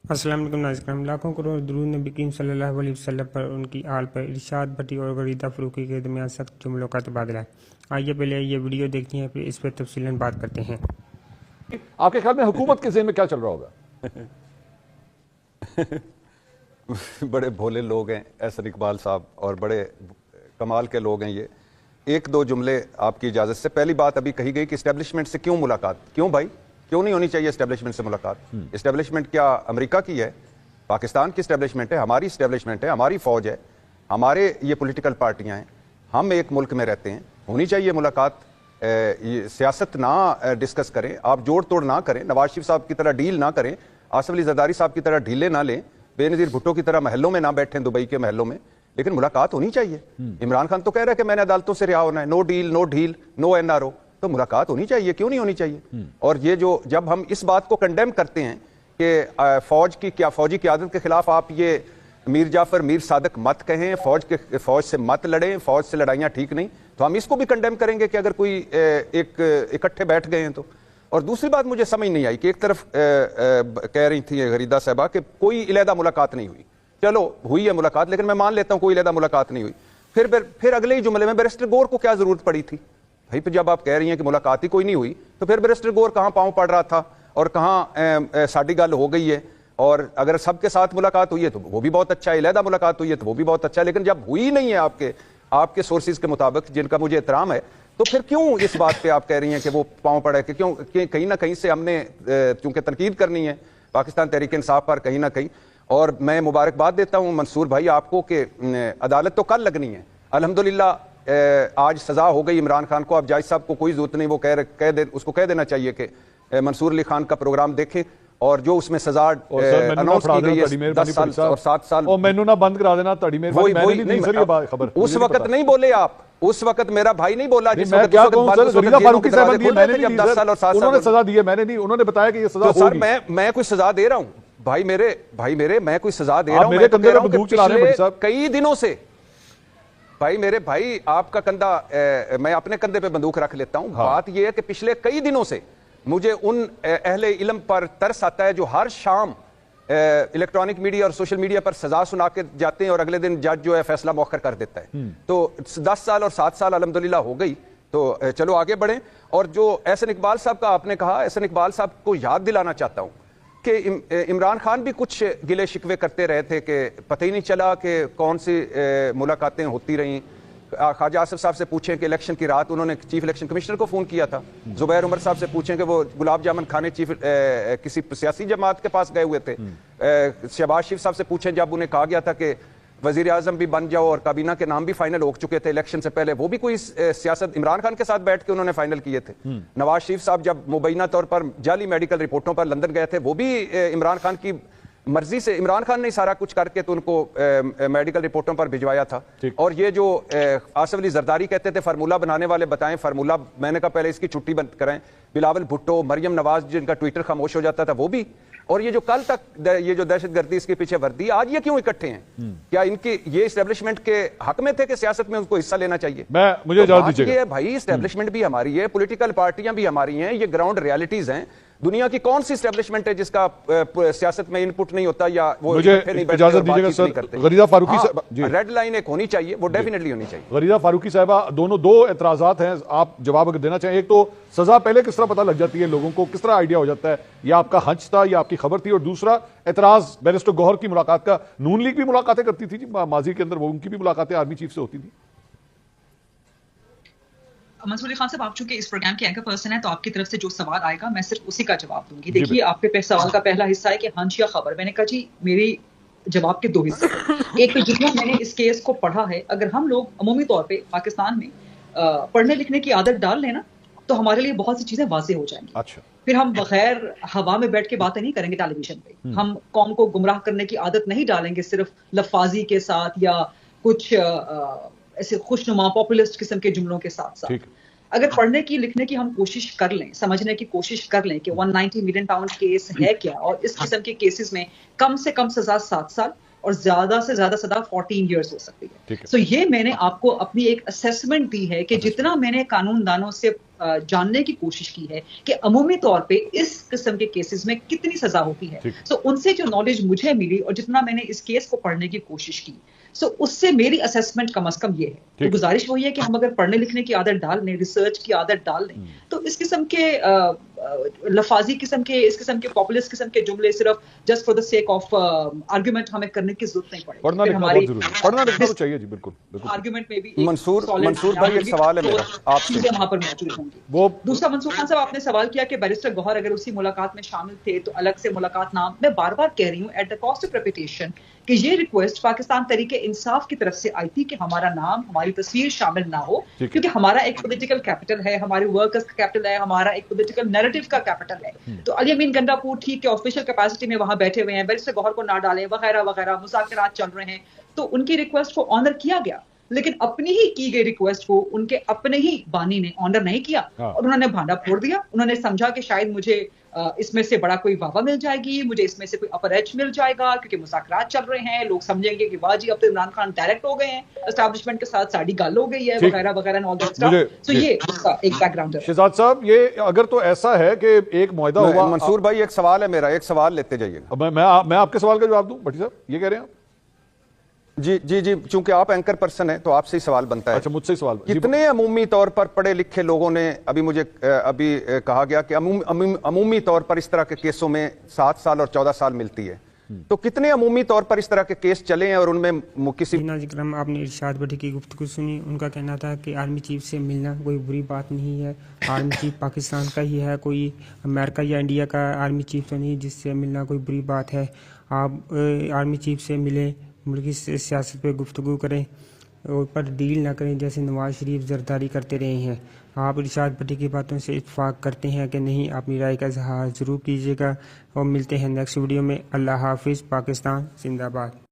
अस्सलाम वालेकुम नाज़रीन, लाखों करोड़ दुरूद नबी करीम सल्लल्लाहु अलैहि वसल्लम पर, उनकी आल पर। इरशाद भट्टी और गरीदा फ़ारूकी के दरमियान सख्त जुमलों का तबादला है। आइए पहले ये वीडियो देखते हैं, फिर इस पर तफसीलन बात करते हैं। आपके ख्याल में हुकूमत के ज़हन में क्या चल रहा होगा? बड़े भोले लोग हैं एहसन इकबाल साहब, और बड़े कमाल के लोग हैं ये। एक दो जुमले आपकी इजाज़त से। पहली बात अभी कही गई कि इस्टेब्लिशमेंट से क्यों मुलाकात, क्यों भाई, क्यों नहीं होनी चाहिए इस्टेब्लिशमेंट से मुलाकात? इस्टेब्लिशमेंट क्या अमेरिका की है? पाकिस्तान की इस्टेब्लिशमेंट है, हमारी इस्टेब्लिशमेंट है, हमारी फ़ौज है, हमारे ये पॉलिटिकल पार्टियां हैं, हम एक मुल्क में रहते हैं, होनी चाहिए मुलाकात। ये सियासत ना डिस्कस करें, आप जोड़ तोड़ ना करें, नवाज शरीफ साहब की तरह डील ना करें, आसिफ अली जरदारी साहब की तरह ढीले ना लें, बेनज़ीर भुट्टो की तरह महलों में ना बैठें, दुबई के महलों में, लेकिन मुलाकात होनी चाहिए। इमरान खान तो कह रहा है कि मैंने अदालतों से रिहा होना है, नो डील, नो ढील, नो एनआरओ, तो मुलाकात होनी चाहिए, क्यों नहीं होनी चाहिए? और ये जो जब हम इस बात को कंडेम करते हैं कि फौज की क्या, फौजी क़यादत के खिलाफ आप ये मीर जाफर, मीर सादक मत कहें, फौज से मत लड़ें, फौज से लड़ाइयाँ ठीक नहीं, तो हम इसको भी कंडेम करेंगे कि अगर कोई एक इकट्ठे बैठ गए हैं तो। और दूसरी बात मुझे समझ नहीं आई कि एक तरफ कह रही थी गरीदा साहबा कि कोई इलेहदा मुलाकात नहीं हुई। चलो हुई है मुलाकात, लेकिन मैं मान लेता हूं कोई इलेहदा मुलाकात नहीं हुई। फिर अगले ही जुमले में बैरिस्टर गौर को क्या जरूरत पड़ी थी? भाई फिर जब आप कह रही हैं कि मुलाकात ही कोई नहीं हुई, तो फिर बैरिस्टर गौर कहाँ पांव पड़ रहा था और कहाँ साड़ी गल हो गई है? और अगर सबके साथ मुलाकात हुई है तो वो भी बहुत अच्छा है, इलेहदा मुलाकात हुई है तो वो भी बहुत अच्छा है, लेकिन जब हुई नहीं है आपके सोर्सेज के मुताबिक, जिनका मुझे एहतराम है, तो फिर क्यों इस बात पे आप कह रही हैं कि वो पांव पड़ा है? कि क्यों कहीं ना कहीं से हमने क्योंकि तनकीद करनी है पाकिस्तान तहरीक इंसाफ पर कहीं ना कहीं। और मैं मुबारकबाद देता हूं मंसूर भाई आपको कि अदालत तो कल लगनी है, अल्हम्दुलिल्लाह आज सजा हो गई इमरान खान को। अब जज साहब को कोई जरूरत नहीं, वो उसको कह देना चाहिए कि मंसूर अली खान का प्रोग्राम देखें, और जो उसमें सजा अनाउंस की गई है 10 साल और 7 साल, और मैनू ना बंद करा देना तड़ी मेरे खबर। उस वक्त नहीं बोले आप, उस वक्त मेरा भाई नहीं बोला। मैं क्या कहूं सर, गरीदा फारूकी साहब ने मैंने नहीं 10 साल और 7 साल उन्होंने सजा दी है, मैंने नहीं, उन्होंने बताया कि ये सजा होगी। सर मैं कोई सजा दे रहा हूं भाई मेरे मैं कोई सजा दे रहा हूं? मेरे कंधे पे बंदूक चला रहे हैं साहब कई दिनों से। भाई आपका कंधा, मैं अपने कंधे पे बंदूक रख लेता हूं। बात यह है कि पिछले कई दिनों से मुझे उन अहले इल्म पर तरस आता है जो हर शाम इलेक्ट्रॉनिक मीडिया और सोशल मीडिया पर सजा सुना के जाते हैं और अगले दिन जज जो है फैसला मौखर कर देता है। तो 10 साल और 7 साल अल्हम्दुलिल्लाह हो गई, तो चलो आगे बढ़ें। और जो एहसन इकबाल साहब का आपने कहा, एहसन इकबाल साहब को याद दिलाना चाहता हूं कि इमरान खान भी कुछ गिले शिकवे करते रहे थे कि पता ही नहीं चला कि कौन सी मुलाकातें होती रहीं। ख्वाजा आसिफ साहब से पूछें कि इलेक्शन की रात उन्होंने चीफ इलेक्शन कमिश्नर को फोन किया था। जुबैर उमर साहब से पूछें कि वो गुलाब जामुन खाने किसी सियासी जमात के पास गए हुए थे। शहबाज शरीफ साहब से पूछें जब उन्हें कहा गया था कि वजीर आजम भी बन जाओ और काबीना के नाम भी फाइनल हो चुके थे इलेक्शन से पहले, वो भी कोई सियासत इमरान खान के साथ बैठ के उन्होंने फाइनल किए थे। नवाज शरीफ साहब जब मुबैना तौर पर जाली मेडिकल रिपोर्टों पर लंदन गए थे, वो भी इमरान खान की मर्जी से, इमरान खान ने सारा कुछ करके तो उनको मेडिकल रिपोर्टों पर भिजवाया था। और ये जो आसिफ अली जरदारी कहते थे फार्मूला बनाने वाले बताएं फार्मूला, मैंने कहा पहले इसकी छुट्टी बंद कराएं। बिलावल भुट्टो, मरियम नवाज जिनका ट्विटर खामोश हो जाता था वो भी, और ये जो कल तक ये जो दहशतगर्दी इसके पीछे वर्दी, आज ये क्यों इकट्ठे हैं? क्या इनके ये इस्टेब्लिशमेंट के हक में थे कि सियासत में उनको हिस्सा लेना चाहिए? मुझे इजाजत दीजिएगा। ये भाई इस्टेब्लिशमेंट भी हमारी है, पॉलिटिकल पार्टियां भी हमारी हैं, ये ग्राउंड रियलिटीज हैं। दुनिया की कौन सी इस्टेब्लिशमेंट है जिसका सियासत में इनपुट नहीं होता या वो मुझे इजाजत दीजिएगा सर। गरीदा फारूकी साहब, रेड लाइन एक होनी चाहिए, वो डेफिनेटली होनी चाहिए। गरीदा फारूकी साहबा, दो एतराजात हैं, आप जवाब अगर देना चाहें। एक तो सजा पहले किस तरह पता लग जाती है लोगों को, किस तरह आइडिया हो जाता है, या आपका हंच था या आपकी खबर थी? और दूसरा एतराज बैरिस्टर गौहर की मुलाकात का, नून लीग भी मुलाकातें करती थी माजी के अंदर, वो उनकी भी मुलाकातें आर्मी चीफ से होती थी। मंसूर अली खान साहब, आप चूंकि इस प्रोग्राम के एंकर पर्सन है तो आपकी तरफ से जो सवाल आएगा मैं सिर्फ उसी का जवाब दूंगी। देखिए, आपके सवाल का पहला हिस्सा है कि हंच या खबर। मैंने कहा जी मेरी जवाब के 2 हिस्से। एक तो जितना मैंने इस केस को पढ़ा है, अगर हम लोग अमूमी तौर पे पाकिस्तान में पढ़ने लिखने की आदत डाल लें ना, तो हमारे लिए बहुत सी चीजें वाज़ेह हो जाएंगी। अच्छा। फिर हम बगैर हवा में बैठ के बातें नहीं करेंगे टेलीविजन पे। हम कौम को गुमराह करने की आदत नहीं डालेंगे सिर्फ लफाजी के साथ या कुछ ऐसे खुशनुमा पॉपुलिस्ट किस्म के जुमलों के साथ साथ। अगर पढ़ने की लिखने की हम कोशिश कर लें, समझने की कोशिश कर लें कि 190 मिलियन पाउंड केस है क्या, और इस किस्म के केसेस में कम से कम सजा 7 साल और ज्यादा से ज्यादा सजा 14 इयर्स हो सकती है। सो ये मैंने आपको अपनी एक असेसमेंट दी है कि जितना मैंने कानून दानों से जानने की कोशिश की है कि अमूमी तौर पे इस किस्म के केसेस में कितनी सजा होती है। सो उनसे जो नॉलेज मुझे मिली और जितना मैंने इस केस को पढ़ने की कोशिश की, सो उससे मेरी असेसमेंट कम से कम ये है। तो गुजारिश वही है कि हम अगर पढ़ने लिखने की आदत डाल लें, रिसर्च की आदत डाल लें, तो इस किस्म के लफाजी किस्म के, इस किस्म के पॉपुलिस्ट किस्म के जुमले सिर्फ just for the sake of argument हमें करने की जरूरत नहीं पड़ेगी। पढ़ना लिखना बहुत जरूरी है, पढ़ना लिखना तो चाहिए जी, बिल्कुल बिल्कुल। आर्गुमेंट में भी मंसूर भाई एक सवाल है मेरा आपसे, वहां पर मौजूद होंगी। वो दूसरा, मंसूर खान साहब आपने सवाल किया कि बैरिस्टर गौहर अगर उसी मुलाकात में शामिल थे तो अलग से मुलाकात नाम, मैं बार बार कह रही हूँ at the cost of reputation कि ये रिक्वेस्ट पाकिस्तान तरीके इंसाफ की तरफ से आई थी कि हमारा नाम, हमारी तस्वीर शामिल ना हो, क्योंकि हमारा एक पॉलिटिकल कैपिटल है, हमारे वर्कर्स का कैपिटल है, हमारा एक पॉलिटिकल नैरेटिव का कैपिटल है। तो अली अमीन गंडापुर ठीक है ऑफिशियल कैपेसिटी में वहां बैठे हुए हैं, बैरिस्टर गौहर को ना डालें वगैरह वगैरह, मुज़ाकरात चल रहे हैं, तो उनकी रिक्वेस्ट को ऑनर किया गया, लेकिन अपनी ही की गई रिक्वेस्ट को उनके अपने ही बानी ने ऑनर नहीं किया और उन्होंने भांडा फोड़ दिया। उन्होंने समझा कि शायद मुझे इसमें से बड़ा कोई वावा मिल जाएगी, मुझे इसमें से कोई अपर एज मिल जाएगा, क्योंकि मुज़ाकरात चल रहे हैं, लोग समझेंगे कि वाह जी अब तो इमरान खान डायरेक्ट हो गए हैं, एस्टैब्लिशमेंट के साथ साड़ी गल हो गई है वगैरह वगैरह एंड ऑल दैट स्टफ। सो ये उसका एक बैकग्राउंड है। शहजाद साहब, ये अगर तो ऐसा है कि एक मुआहदा हुआ, मंसूर भाई एक सवाल है मेरा, एक सवाल लेते जाइएगा। मैं आपके सवाल का जवाब दूं भट्टी साहब, ये कह रहे हैं आप? जी जी जी, चूंकि आप एंकर पर्सन हैं तो आपसे ही सवाल बनता है। अच्छा, मुझसे ही सवाल। कितने अमूमी तौर पर पढ़े लिखे लोगों ने, अभी मुझे कहा गया कि अमूमी तौर पर इस तरह के केसों में 7 साल और 14 साल मिलती है, तो कितने अमूमी तौर पर इस तरह के केस चले हैं और उनमें किसी नाज़रीन, आपने इरशाद भट्टी की गुफ्तगू सुनी। उनका कहना था कि आर्मी चीफ से मिलना कोई बुरी बात नहीं है, आर्मी चीफ पाकिस्तान का ही है, कोई अमेरिका या इंडिया का आर्मी चीफ तो नहीं जिससे मिलना कोई बुरी बात है। आप आर्मी चीफ से मिलें, मुल्क की सियासत पे गुफ्तगू करें और पर डील ना करें जैसे नवाज शरीफ जरदारी करते रहे हैं। आप इरशाद भट्टी की बातों से इत्फाक करते हैं कि नहीं? अपनी राय का इजहार ज़रूर कीजिएगा और मिलते हैं नेक्स्ट वीडियो में। अल्लाह हाफिज़। पाकिस्तान जिंदाबाद।